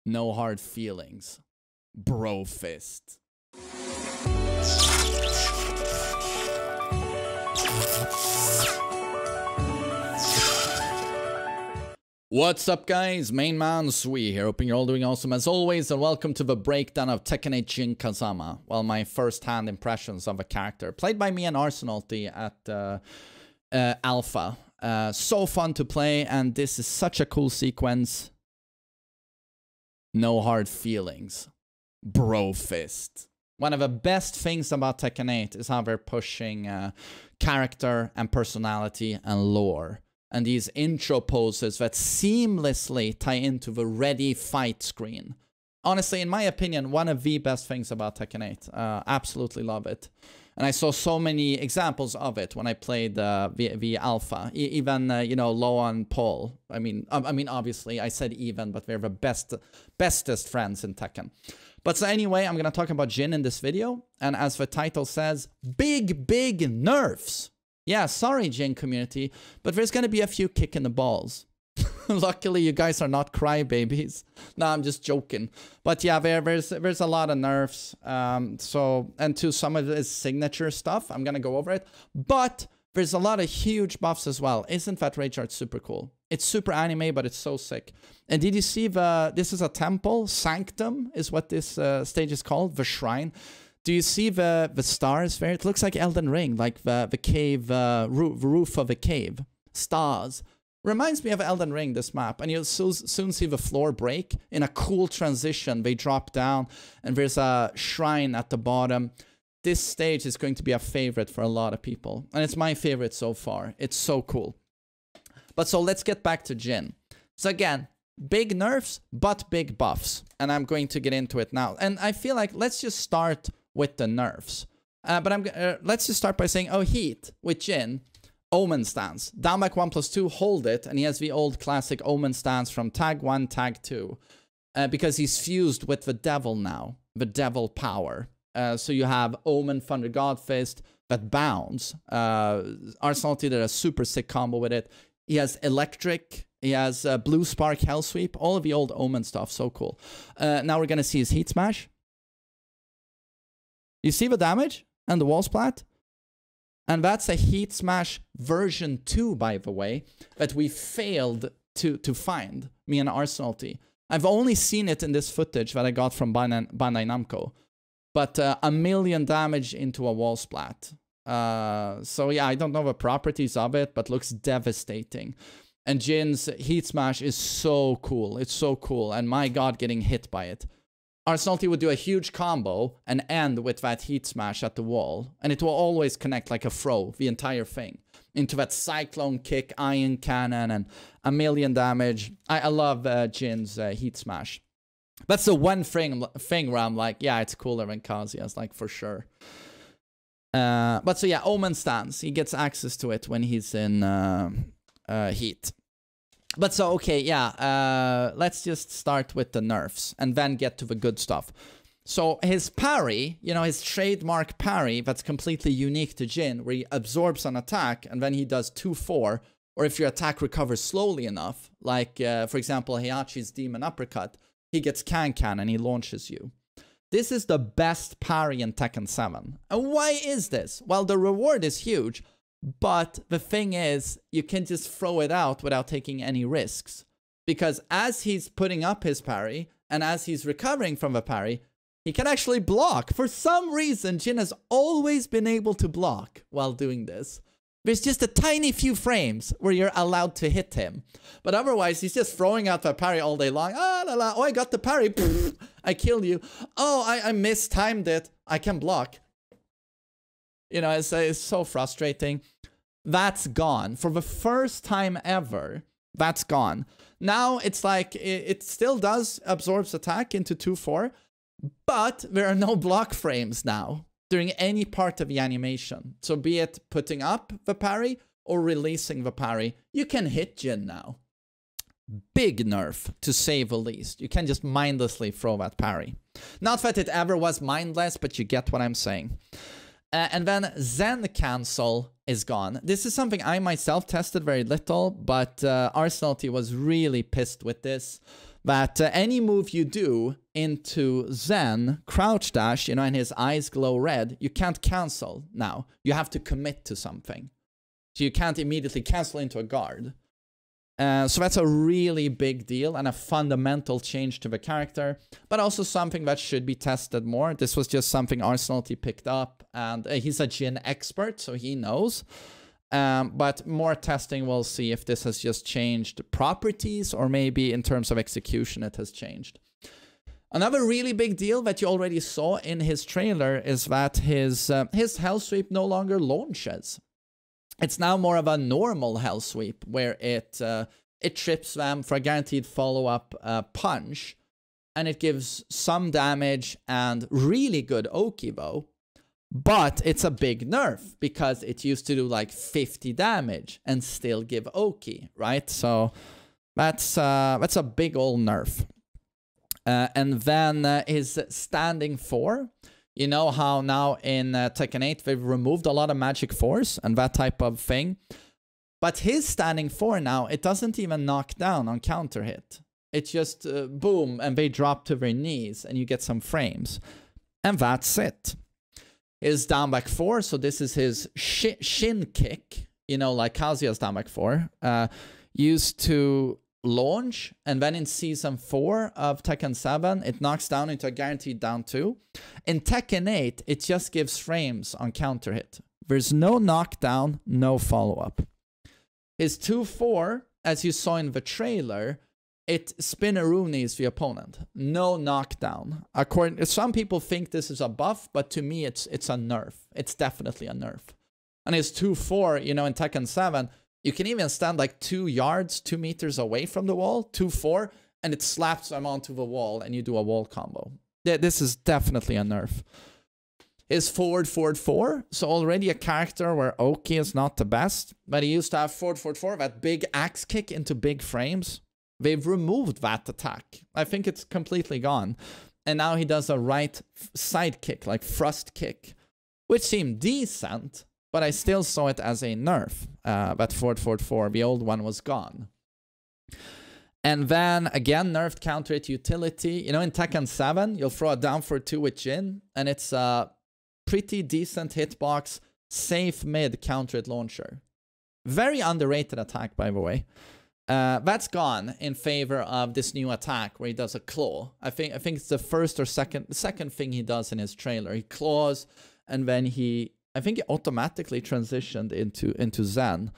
No hard feelings. Bro fist. What's up, guys? TheMainManSWE here, hoping you're all doing awesome as always, and welcome to the breakdown of TEKKEN 8 Jin Kazama. Well, my first-hand impressions of a character, played by me and Arsenalty at Alpha. So fun to play, and this is such a cool sequence. No hard feelings. Bro fist. One of the best things about TEKKEN 8 is how they're pushing character and personality and lore. And these intro poses that seamlessly tie into the ready fight screen. Honestly, in my opinion, one of the best things about TEKKEN 8. Absolutely love it. And I saw so many examples of it when I played the alpha. Even, you know, Loa and Paul. I mean, obviously, I said even, but they're the bestest friends in Tekken. But so anyway, I'm going to talk about Jin in this video. And as the title says, big nerfs. Yeah, sorry, Jin community, but there's going to be a few kick in the balls. Luckily, you guys are not crybabies. No, I'm just joking. But yeah, there's a lot of nerfs. And to some of his signature stuff, I'm going to go over it. But there's a lot of huge buffs as well. Isn't that rage art super cool? It's super anime, but it's so sick. And did you see this is a temple? Sanctum is what this stage is called, the shrine. Do you see the stars there? It looks like Elden Ring, like the cave, roof of a cave. Stars. Reminds me of Elden Ring, this map. And you'll soon see the floor break. In a cool transition, they drop down, and there's a shrine at the bottom. This stage is going to be a favorite for a lot of people. And it's my favorite so far. It's so cool. But so let's get back to Jin. So again, big nerfs, but big buffs. And I'm going to get into it now. And I feel like let's just start with the nerfs. Let's just start by saying, oh, heat with Jin. Omen stance. Down back 1+2, hold it. And he has the old classic Omen stance from tag 1, tag 2. Because he's fused with the devil now. The devil power. So you have Omen Thunder God Fist that bounds. Arsenalty did a super sick combo with it. He has electric. He has blue spark hell sweep. All of the old Omen stuff. So cool. Now we're going to see his heat smash. You see the damage and the wall splat? And that's a heat smash version 2, by the way, that we failed to find, me and Arsenalty. I've only seen it in this footage that I got from Bandai Namco. But a million damage into a wall splat. So yeah, I don't know the properties of it, but looks devastating. And Jin's heat smash is so cool. It's so cool. And my god, getting hit by it. Arsenalty would do a huge combo and end with that heat smash at the wall. And it will always connect like a throw, the entire thing. Into that cyclone kick, iron cannon, and a million damage. I love Jin's heat smash. That's the one thing where I'm like, yeah, it's cooler than Kazuya's, like, for sure. But so yeah, Omen stance. He gets access to it when he's in heat. But so, okay, yeah, let's just start with the nerfs and then get to the good stuff. So his parry, you know, his trademark parry that's completely unique to Jin, where he absorbs an attack and then he does 2-4, or if your attack recovers slowly enough, like, for example, Heihachi's Demon Uppercut, he gets can and he launches you. This is the best parry in Tekken 7. And why is this? Well, the reward is huge. But the thing is, you can just throw it out without taking any risks. Because as he's putting up his parry, and as he's recovering from the parry, he can actually block. For some reason, Jin has always been able to block while doing this. There's just a tiny few frames where you're allowed to hit him. But otherwise, he's just throwing out the parry all day long. Ah, la, la. Oh, I got the parry. I killed you. Oh, I mistimed it. I can block. You know, it's so frustrating. That's gone. For the first time ever, that's gone. Now, it's like, it still does absorbs attack into 2-4, but there are no block frames now during any part of the animation. So be it putting up the parry or releasing the parry, you can hit Jin now. Big nerf, to say the least. You can just mindlessly throw that parry. Not that it ever was mindless, but you get what I'm saying. And then Zen cancel is gone. This is something I myself tested very little, but Arsenalty was really pissed with this. that any move you do into Zen, crouch dash, you know, and his eyes glow red, you can't cancel now. You have to commit to something. So you can't immediately cancel into a guard. So that's a really big deal and a fundamental change to the character, but also something that should be tested more. This was just something Arsenalty picked up, and he's a Jhin expert, so he knows. But more testing will see if this has just changed properties, or maybe in terms of execution it has changed. Another really big deal that you already saw in his trailer is that his Hell Sweep no longer launches. It's now more of a normal Hell Sweep, where it trips them for a guaranteed follow-up punch, and it gives some damage and really good Oki though. But it's a big nerf, because it used to do like 50 damage and still give Oki, right? So that's a big old nerf. And then his standing 4. You know how now in Tekken 8 they've removed a lot of magic force and that type of thing. But his standing 4 now, it doesn't even knock down on counter hit. It's just boom, and they drop to their knees and you get some frames. And that's it. His down back 4, so this is his shin kick, you know, like Kazuya's down back 4, used to launch, and then in season 4 of Tekken 7 it knocks down into a guaranteed down 2. In Tekken 8 it just gives frames on counter hit. There's no knockdown, no follow-up. His 2-4, as you saw in the trailer, it spinneroonies the opponent. No knockdown. According, some people think this is a buff, but to me it's a nerf. It's definitely a nerf. And his 2-4, you know, in Tekken 7, you can even stand like 2 yards, 2 meters away from the wall, 2-4, and it slaps them onto the wall and you do a wall combo. This is definitely a nerf. His forward 4, so already a character where Oki is not the best, but he used to have forward 4, that big axe kick into big frames. They've removed that attack. I think it's completely gone. And now he does a right side kick, like thrust kick, which seemed decent, but I still saw it as a nerf. That forward 4, the old one was gone. And then, again, nerfed counter hit utility. You know, in Tekken 7, you'll throw a down for 2 with Jhin, and it's a pretty decent hitbox, safe mid counter hit launcher. Very underrated attack, by the way. That's gone in favor of this new attack where he does a claw. I think it's the first or second thing he does in his trailer. He claws, and then I think he automatically transitioned into Zen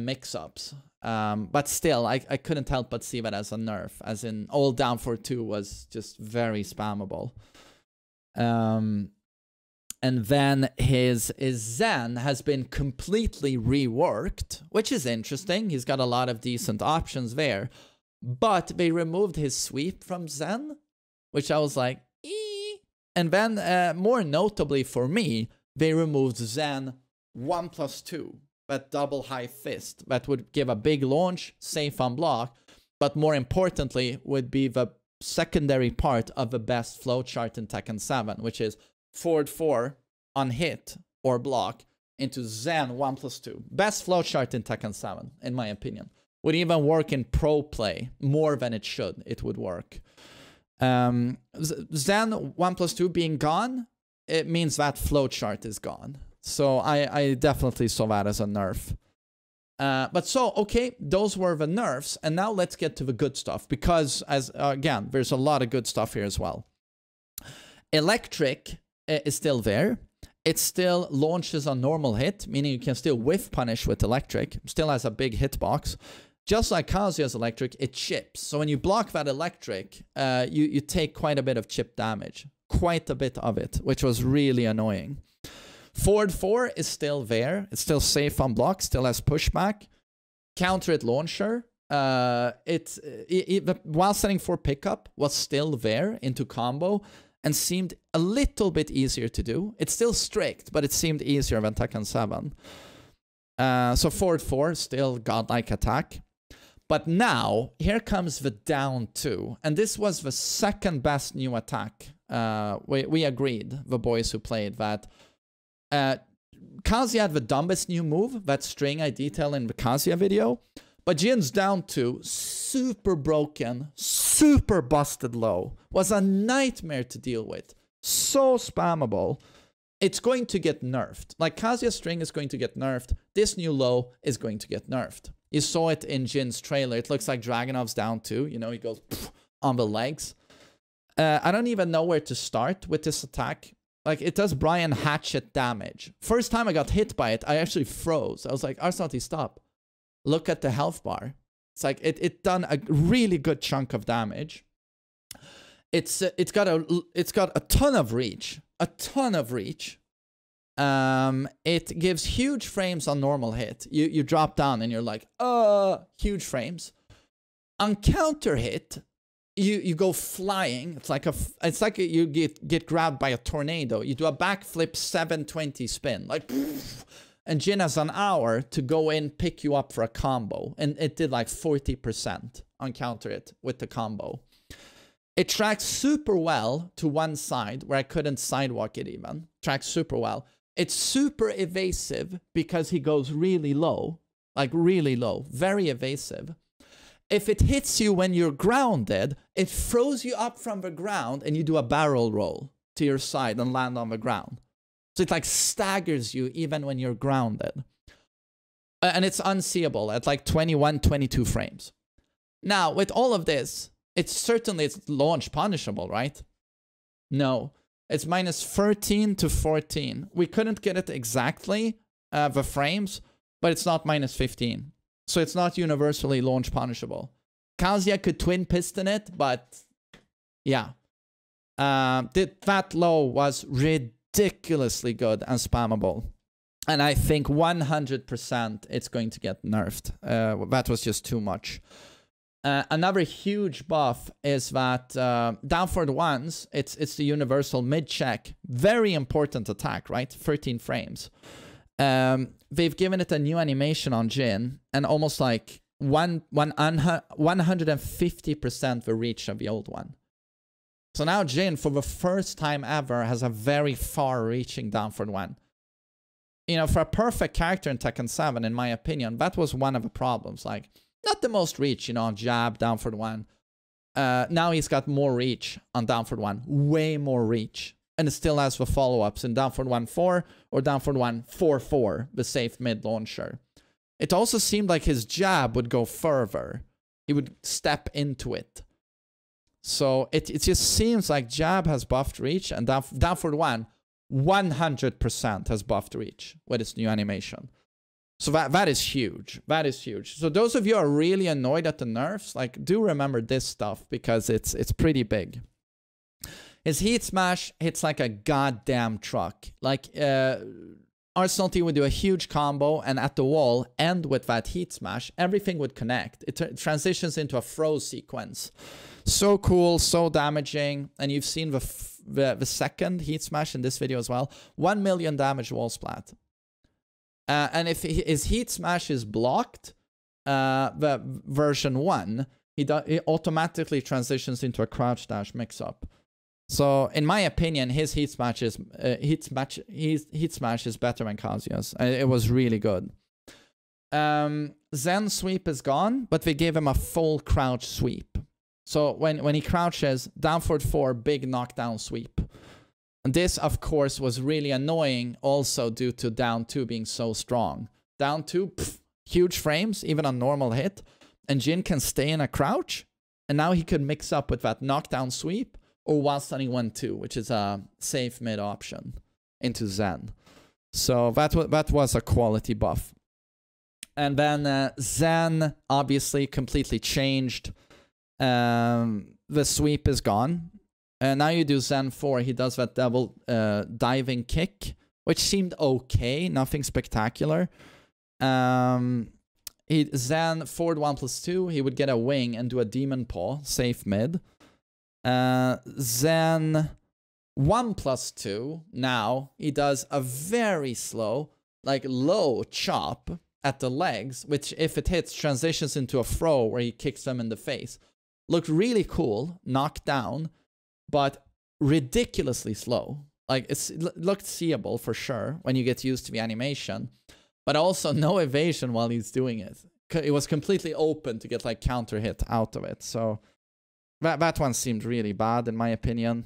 mix-ups. But still, I couldn't help but see that as a nerf, as in all down for 2 was just very spammable. And then his Zen has been completely reworked, which is interesting. He's got a lot of decent options there. But they removed his sweep from Zen, which I was like, eee. And then, more notably for me, they removed Zen 1+2, that double high fist, that would give a big launch, safe on block, but more importantly, would be the secondary part of the best flowchart in Tekken 7, which is forward 4 on hit or block into Zen 1+2. Best flowchart in Tekken 7, in my opinion. Would even work in pro play more than it should. It would work. Zen 1+2 being gone, it means that flowchart is gone. So I definitely saw that as a nerf. But so, okay, those were the nerfs. And now let's get to the good stuff. Because, again, there's a lot of good stuff here as well. Electric is still there. It still launches on normal hit, meaning you can still whiff punish with electric. Still has a big hitbox. Just like Kazuya's electric, it chips. So when you block that electric, you take quite a bit of chip damage. Quite a bit of it, which was really annoying. Forward 4 is still there. It's still safe on block, still has pushback. Counter hit launcher. While setting for pickup was still there into combo and seemed a little bit easier to do. It's still strict, but it seemed easier than Tekken 7. So forward 4, still godlike attack. But now, here comes the down 2. And this was the second best new attack. We agreed, the boys who played, that Kazuya had the dumbest new move, that string I detailed in the Kazuya video. But Jin's down to super broken, super busted low. Was a nightmare to deal with. So spammable. It's going to get nerfed. Like Kazuya's string is going to get nerfed. This new low is going to get nerfed. You saw it in Jin's trailer. It looks like Dragunov's down too. You know, he goes on the legs. I don't even know where to start with this attack. Like, it does Brian Hatchet damage. First time I got hit by it, I actually froze. I was like, Arsenal, stop. Look at the health bar. It's like, it done a really good chunk of damage. It's got a ton of reach. A ton of reach. It gives huge frames on normal hit. You drop down and you're like, huge frames. On counter hit, you go flying. It's like you get grabbed by a tornado. You do a backflip 720 spin, like, and Jin has an hour to go in, pick you up for a combo, and it did like 40% on counter hit with the combo. It tracks super well to one side where I couldn't sidewalk it even. Tracks super well. It's super evasive because he goes really low, like really low, very evasive. If it hits you when you're grounded, it throws you up from the ground and you do a barrel roll to your side and land on the ground. So it like staggers you even when you're grounded. And it's unseeable at like 21, 22 frames. Now, with all of this, it's launch punishable, right? No. It's minus 13 to 14. We couldn't get it exactly, the frames, but it's not minus 15. So it's not universally launch punishable. Kazuya could twin piston it, but yeah. That low was ridiculously good and spammable. And I think 100% it's going to get nerfed. That was just too much. Another huge buff is that down for the ones, it's the universal mid-check. Very important attack, right? 13 frames. They've given it a new animation on Jin, and almost like 150% the reach of the old one. So now Jin, for the first time ever, has a very far-reaching down for the one. You know, for a perfect character in Tekken 7, in my opinion, that was one of the problems. Like, not the most reach, you know, on jab, down for the one. Now he's got more reach on down for the one. Way more reach. And it still has the follow-ups in down for the 1-4 or down for the 1-4-4, the safe mid-launcher. It also seemed like his jab would go further. He would step into it. So it just seems like jab has buffed reach, and down for the 100% has buffed reach with its new animation. So that is huge. That is huge. So those of you who are really annoyed at the nerfs, like, do remember this stuff because it's pretty big. His heat smash hits like a goddamn truck. Like, Arsenal team would do a huge combo and at the wall end with that heat smash. Everything would connect. It transitions into a froze sequence. So cool, so damaging. And you've seen the second heat smash in this video as well. 1 million damage wall splat. And if his heat smash is blocked, the version 1, he automatically transitions into a crouch dash mix-up. So, in my opinion, his heat smash is better than Kazuya's. It was really good. Zen sweep is gone, but they gave him a full crouch sweep. So when he crouches, down forward 4, big knockdown sweep. And this, of course, was really annoying also due to down 2 being so strong. Down 2, huge frames, even on normal hit. And Jin can stay in a crouch. And now he could mix up with that knockdown sweep or while stunning 1-2, which is a safe mid option into Zen. So that was a quality buff. And then Zen obviously completely changed. The sweep is gone. Now you do Zen 4, he does that double diving kick, which seemed okay, nothing spectacular. Zen forward 1+2, he would get a wing and do a demon paw, safe mid. Zen 1+2, now he does a very slow, like low chop at the legs, which if it hits, transitions into a throw where he kicks them in the face. Looked really cool, knocked down, but ridiculously slow. Like, it looked seeable for sure when you get used to the animation, but also no evasion while he's doing it. it was completely open to get like counter hit out of it. So that one seemed really bad in my opinion.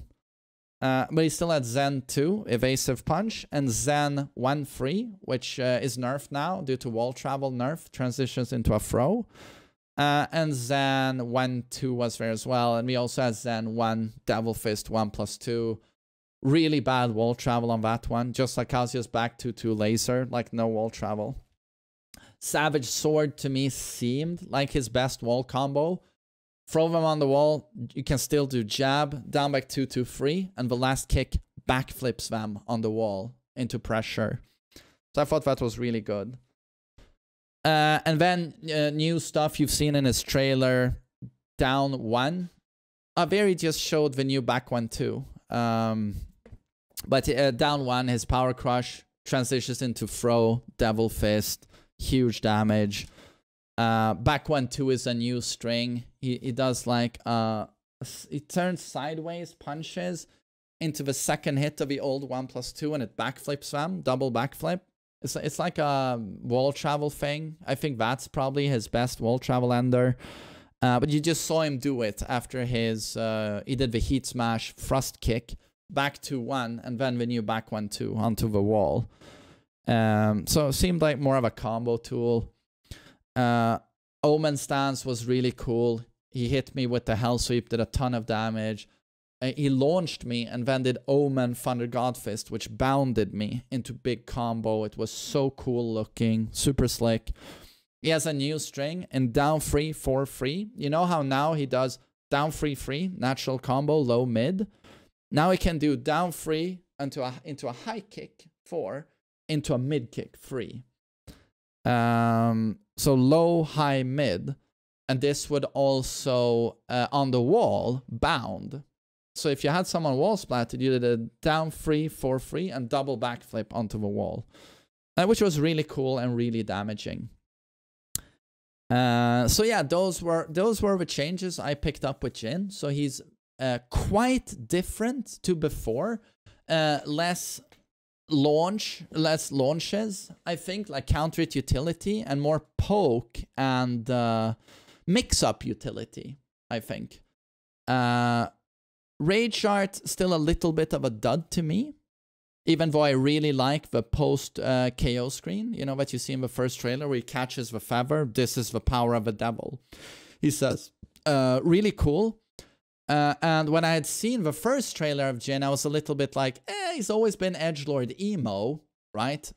But he still had Zen 2, Evasive Punch, and Zen 1-3, which is nerfed now due to wall travel nerf, transitions into a throw. And Zen 1-2 was there as well. And we also had Zen 1, Devil Fist 1+2. Really bad wall travel on that one. Just like Kazuya's back 2-2 laser, like no wall travel. Savage Sword to me seemed like his best wall combo. Throw them on the wall, you can still do jab, down back 2-2-3, and the last kick backflips them on the wall into pressure. So I thought that was really good. And then new stuff you've seen in his trailer, down 1. Very just showed the new back 1-2. But down 1, his power crush transitions into throw, devil fist, huge damage. Back 1-2 is a new string. He does like he turns sideways punches into the second hit of the old 1+2 and it backflips them, double backflip. It's like a wall travel thing. I think that's probably his best wall travel ender. But you just saw him do it after his he did the heat smash thrust kick back 2-1 and then the new back 1-2 onto the wall. So it seemed like more of a combo tool. Omen stance was really cool. He hit me with the Hell Sweep, did a ton of damage. He launched me and then did Omen Thunder God Fist, which bounded me into big combo. It was so cool looking, super slick. He has a new string in down 3, 4, 3. You know how now he does down 3, 3, natural combo, low mid. Now he can do down 3 into a high kick 4, into a mid kick 3. So low, high, mid. And this would also, on the wall, bound. So if you had someone wall splatted, you did a down 3, 4, 3, and double backflip onto the wall. Which was really cool and really damaging. So yeah, those were the changes I picked up with Jin. So he's quite different to before. Less launches, I think, like counter hit utility, and more poke and mix-up utility, I think. Rage Art, still a little bit of a dud to me, even though I really like the post-KO screen, you know, that you see in the first trailer where he catches the feather. This is the power of the devil, he says. Really cool. And when I had seen the first trailer of Jin, I was a little bit like, he's always been edgelord emo, right?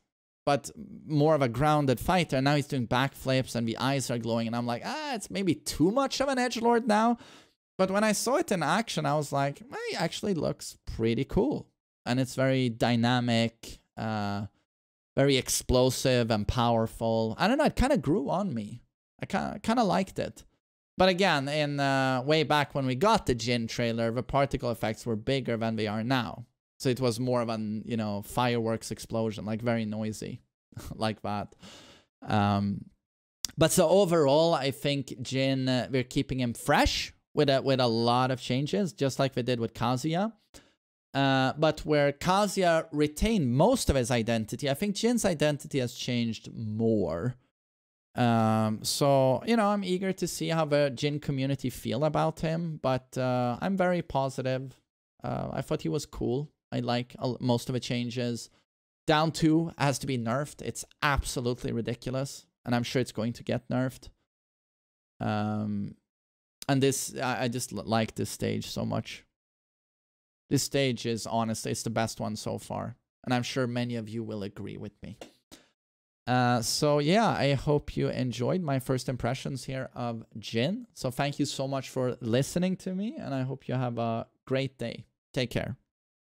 But more of a grounded fighter. Now he's doing backflips and the eyes are glowing. And I'm like, it's maybe too much of an edgelord now. But when I saw it in action, I was like, he actually looks pretty cool. And it's very dynamic, very explosive and powerful. I don't know, it kind of grew on me. I kind of liked it. But again, in way back when we got the Jin trailer, the particle effects were bigger than they are now. So it was more of an, you know, fireworks explosion, like very noisy, like that. But so overall, I think Jin, we're keeping him fresh with a lot of changes, just like we did with Kazuya. But where Kazuya retained most of his identity, I think Jin's identity has changed more. So, you know, I'm eager to see how the Jin community feel about him, but I'm very positive. I thought he was cool. I like most of the changes. Down 2 has to be nerfed. It's absolutely ridiculous, and I'm sure it's going to get nerfed. And this, I just like this stage so much. This stage is, honestly, it's the best one so far, and I'm sure many of you will agree with me. So yeah, I hope you enjoyed my first impressions here of Jin. So thank you so much for listening to me, and I hope you have a great day. Take care.